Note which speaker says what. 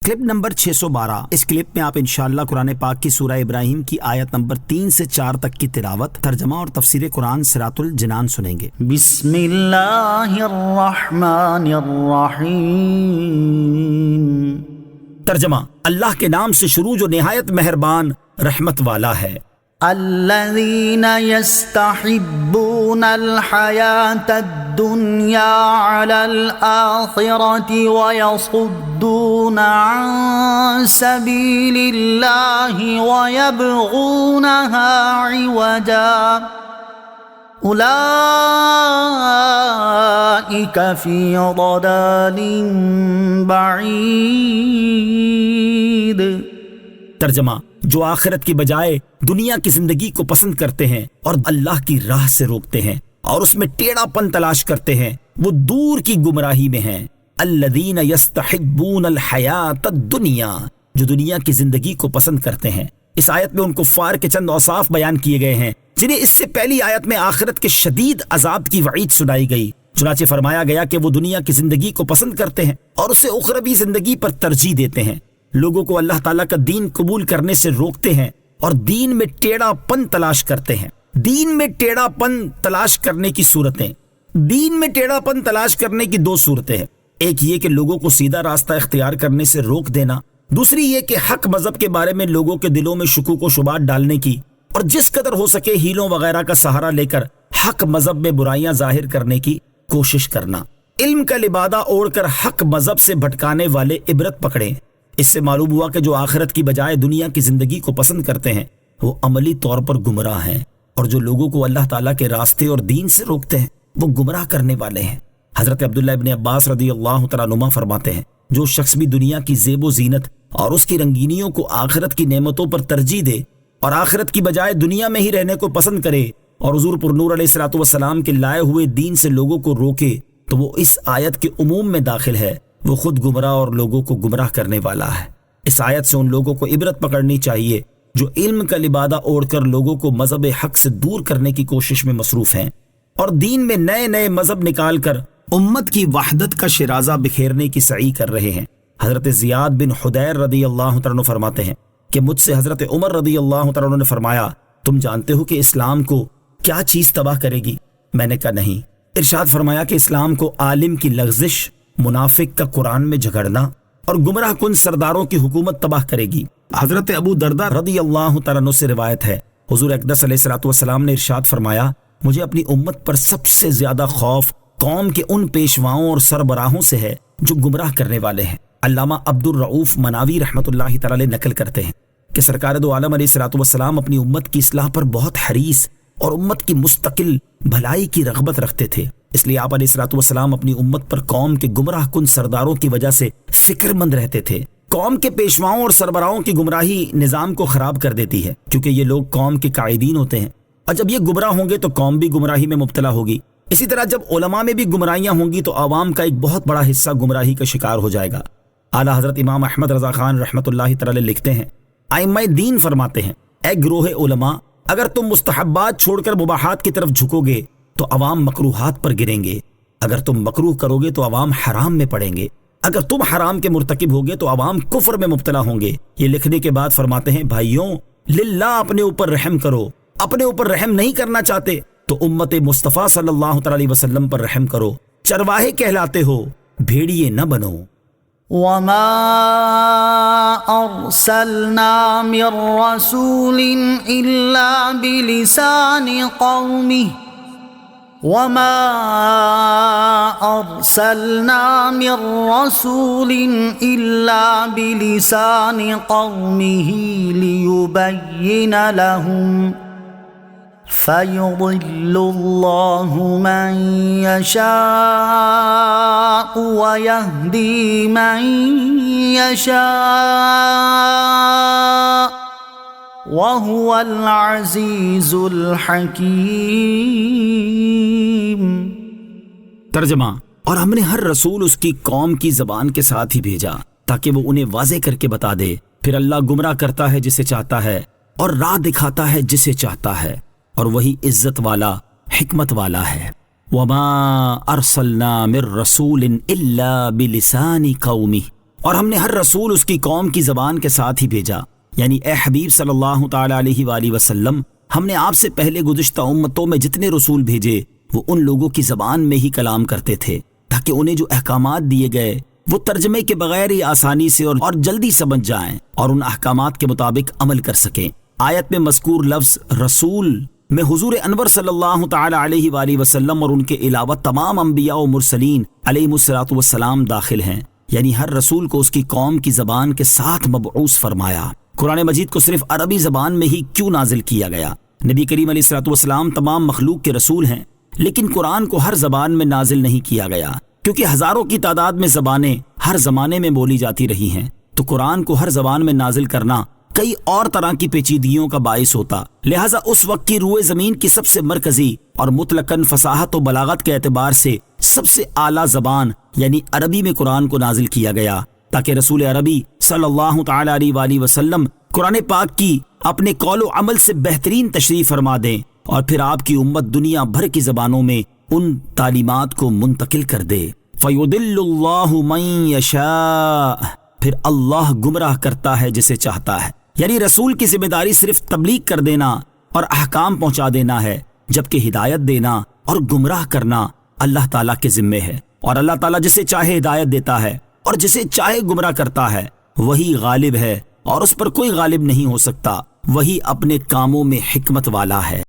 Speaker 1: Clip number 612۔ اس clip میں آپ انشاءاللہ قرآن پاک کی سورہ ابراہیم کی آیت نمبر 3 سے 4 تک کی تلاوت، ترجمہ اور تفسیر قرآن صراط الجنان سنیں گے۔
Speaker 2: بسم اللہ الرحمن الرحیم۔
Speaker 1: ترجمہ: اللہ کے نام سے شروع جو نہایت مہربان رحمت والا ہے۔
Speaker 2: الذین یستحبون الحیاة الدنیا علی الآخرة ویصدون عن سبیل اللہ ویبغونها عوجا اولئک فی ضلال بعید۔
Speaker 1: ترجمہ: جو آخرت کی بجائے دنیا کی زندگی کو پسند کرتے ہیں اور اللہ کی راہ سے روکتے ہیں اور اس میں ٹیڑھا پن تلاش کرتے ہیں، وہ دور کی گمراہی میں ہیں۔ الذین یستحبون الحیاۃ الدنیا، جو دنیا کی زندگی کو پسند کرتے ہیں۔ اس آیت میں ان کفار کے چند اوصاف بیان کیے گئے ہیں جنہیں اس سے پہلی آیت میں آخرت کے شدید عذاب کی وعید سنائی گئی۔ چنانچہ فرمایا گیا کہ وہ دنیا کی زندگی کو پسند کرتے ہیں اور اسے اخروی زندگی پر ترجیح دیتے ہیں، لوگوں کو اللہ تعالیٰ کا دین قبول کرنے سے روکتے ہیں اور دین میں ٹیڑھا پن تلاش کرتے ہیں۔ دین میں ٹیڑھا پن تلاش کرنے کی صورتیں، دین میں ٹیڑھا پن تلاش کرنے کی دو صورتیں ہیں۔ ایک یہ کہ لوگوں کو سیدھا راستہ اختیار کرنے سے روک دینا، دوسری یہ کہ حق مذہب کے بارے میں لوگوں کے دلوں میں شکوک و شبہات ڈالنے کی اور جس قدر ہو سکے ہیلوں وغیرہ کا سہارا لے کر حق مذہب میں برائیاں ظاہر کرنے کی کوشش کرنا۔ علم کا لبادہ اوڑھ کر حق مذہب سے بھٹکانے والے عبرت پکڑیں۔ اس سے معلوم ہوا کہ جو آخرت کی بجائے دنیا کی زندگی کو پسند کرتے ہیں وہ عملی طور پر گمراہ ہیں، اور جو لوگوں کو اللہ تعالیٰ کے راستے اور دین سے روکتے ہیں وہ گمراہ کرنے والے ہیں۔ حضرت عبداللہ ابن عباس رضی اللہ تعالیٰ عنہما فرماتے ہیں، جو شخص بھی دنیا کی زیب و زینت اور اس کی رنگینیوں کو آخرت کی نعمتوں پر ترجیح دے اور آخرت کی بجائے دنیا میں ہی رہنے کو پسند کرے اور حضور پر نور علیہ الصلوۃ والسلام کے لائے ہوئے دین سے لوگوں کو روکے تو وہ اس آیت کے عموم میں داخل ہے، وہ خود گمراہ اور لوگوں کو گمراہ کرنے والا ہے۔ اس آیت سے ان لوگوں کو عبرت پکڑنی چاہیے جو علم کا لبادہ اوڑھ کر لوگوں کو مذہب حق سے دور کرنے کی کوشش میں مصروف ہیں اور دین میں نئے نئے مذہب نکال کر امت کی وحدت کا شرازہ بکھیرنے کی سعی کر رہے ہیں۔ حضرت زیاد بن حدیر رضی اللہ تعالیٰ عنہ فرماتے ہیں کہ مجھ سے حضرت عمر رضی اللہ تعالیٰ عنہ نے فرمایا، تم جانتے ہو کہ اسلام کو کیا چیز تباہ کرے گی؟ میں نے کہا نہیں۔ ارشاد فرمایا کہ اسلام کو عالم کی لغزش، منافق کا قرآن میں جھگڑنا اور گمراہ کن سرداروں کی حکومت تباہ کرے گی۔ حضرت ابو درداء رضی اللہ تعالیٰ عنہ سے روایت ہے، حضور اقدس علیہ الصلوۃ والسلام نے ارشاد فرمایا، مجھے اپنی امت پر سب سے زیادہ خوف قوم کے ان پیشواؤں اور سربراہوں سے ہے جو گمراہ کرنے والے ہیں۔ علامہ عبد الرؤوف مناوی رحمۃ اللہ تعالی نقل کرتے ہیں کہ سرکار دو عالم علیہ الصلوۃ والسلام اپنی امت کی اصلاح پر بہت حریص اور امت کی مستقل بھلائی کی رغبت رکھتے تھے، اس لیے آپ علیہ الصلوۃ والسلام اپنی امت پر قوم کے گمراہ کن سرداروں کی وجہ سے فکر مند رہتے تھے۔ قوم کے پیشواؤں اور سربراہوں کی گمراہی نظام کو خراب کر دیتی ہے، کیونکہ یہ لوگ قوم کے قائدین ہوتے ہیں، اور جب یہ گمراہ ہوں گے تو قوم بھی گمراہی میں مبتلا ہوگی۔ اسی طرح جب علماء میں بھی گمراہیاں ہوں گی تو عوام کا ایک بہت بڑا حصہ گمراہی کا شکار ہو جائے گا۔ اعلیٰ حضرت امام احمد رضا خان رحمۃ اللہ تعالی لکھتے ہیں، ائمہ دین فرماتے ہیں، اے گروہ علماء، اگر تم مستحبات چھوڑ کر مباحات کی طرف جھکو گے تو عوام مکروہات پر گریں گے، اگر تم مکروہ کرو گے تو عوام حرام میں پڑیں گے، اگر تم حرام کے مرتکب ہوگے تو عوام کفر میں مبتلا ہوں گے۔ یہ لکھنے کے بعد فرماتے ہیں، بھائیوں للہ اپنے اوپر رحم کرو، اپنے اوپر رحم نہیں کرنا چاہتے تو امت مصطفیٰ صلی اللہ تعالی علیہ وسلم پر رحم کرو، چرواہے کہلاتے ہو، بھیڑیے نہ بنو۔
Speaker 2: وما ارسلنا من رسول الا بلسان قومه وما ارسلنا من رسول الا بلسان قومه ليبين لهم فَيُضِلُّ اللَّهُ مَن يَشَاءُ وَيَهْدِي مَن يَشَاءُ وَهُوَ الْعَزِيزُ الْحَكِيمُ۔
Speaker 1: ترجمہ: اور ہم نے ہر رسول اس کی قوم کی زبان کے ساتھ ہی بھیجا تاکہ وہ انہیں واضح کر کے بتا دے، پھر اللہ گمراہ کرتا ہے جسے چاہتا ہے اور راہ دکھاتا ہے جسے چاہتا ہے، اور وہی عزت والا حکمت والا ہے۔ وما ارسلنا من رسول الا بلسان قومه، اور ہم نے ہر رسول اس کی قوم کی زبان کے ساتھ ہی بھیجا، یعنی اے حبیب صلی اللہ تعالی علیہ وآلہ وسلم، ہم نے آپ سے پہلے گزشتہ امتوں میں جتنے رسول بھیجے وہ ان لوگوں کی زبان میں ہی کلام کرتے تھے تاکہ انہیں جو احکامات دیے گئے وہ ترجمے کے بغیر ہی آسانی سے اور جلدی سمجھ جائیں اور ان احکامات کے مطابق عمل کر سکیں۔ آیت میں مذکور لفظ رسول میں حضور انور صلی اللہ تعالی علیہ وآلہ وسلم اور ان کے علاوہ تمام انبیاء و مرسلین علیہم الصلوۃ والسلام داخل ہیں، یعنی ہر رسول کو اس کی قوم کی زبان کے ساتھ مبعوث فرمایا۔ قرآن مجید کو صرف عربی زبان میں ہی کیوں نازل کیا گیا؟ نبی کریم علیہ الصلوۃ والسلام تمام مخلوق کے رسول ہیں، لیکن قرآن کو ہر زبان میں نازل نہیں کیا گیا کیونکہ ہزاروں کی تعداد میں زبانیں ہر زمانے میں بولی جاتی رہی ہیں، تو قرآن کو ہر زبان میں نازل کرنا کئی اور طرح کی پیچیدگیوں کا باعث ہوتا، لہٰذا اس وقت کی روئے زمین کی سب سے مرکزی اور مطلقاً فصاحت و بلاغت کے اعتبار سے سب سے اعلیٰ زبان یعنی عربی میں قرآن کو نازل کیا گیا تاکہ رسول عربی صلی اللہ تعالی علیہ وآلہ وسلم قرآن پاک کی اپنے قول و عمل سے بہترین تشریح فرما دیں اور پھر آپ کی امت دنیا بھر کی زبانوں میں ان تعلیمات کو منتقل کر دے۔ فَيُضِلُّ اللَّهُ مَن يَشَاءُ، پھر اللہ گمراہ کرتا ہے جسے چاہتا ہے، یعنی رسول کی ذمہ داری صرف تبلیغ کر دینا اور احکام پہنچا دینا ہے، جبکہ ہدایت دینا اور گمراہ کرنا اللہ تعالیٰ کے ذمے ہے، اور اللہ تعالیٰ جسے چاہے ہدایت دیتا ہے اور جسے چاہے گمراہ کرتا ہے، وہی غالب ہے اور اس پر کوئی غالب نہیں ہو سکتا، وہی اپنے کاموں میں حکمت والا ہے۔